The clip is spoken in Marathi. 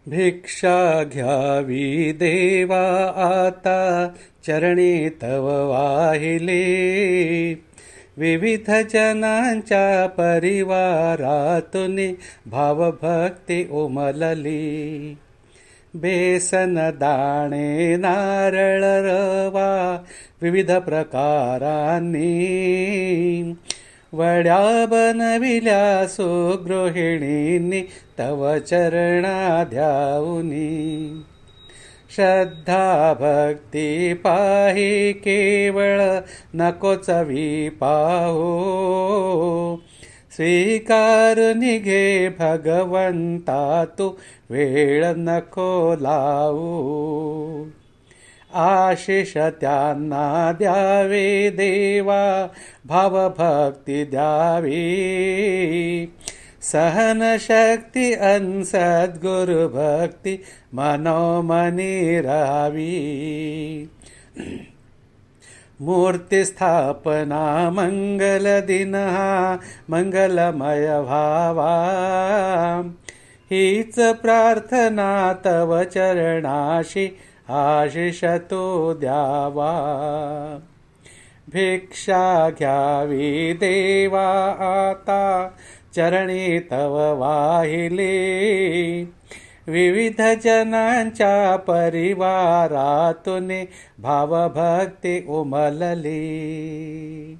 भिक्षा घ्यावी देवा आता चरणी तव वाहिले. विविध जनांच्या परिवारातून भावभक्ती उमलली. बेसन दाणे नारळ रवा विविध प्रकारांनी वड्या बनविल्या सुगृहिणींनी तव चरणा ध्याऊनी. श्रद्धा भक्ती पाही केवळ नको चवी पाहो. स्वीकार निघे भगवंता तू वेळ नको लावू. आशिष त्यांना द्यावे देवा भावभक्ती द्यावी. सहनशक्ती अन सद्गुरु भक्ती मनोमनी राहावी. मूर्ती स्थापना मंगल दिन हा मंगलमय व्हावा. हीच प्रार्थना तव चरणाशी आशिष तो द्यावा. भिक्षा घ्यावी देवा आता चरणी तव वाहिले. विविध जनांच्या परिवारातून भावभक्ती उमलली.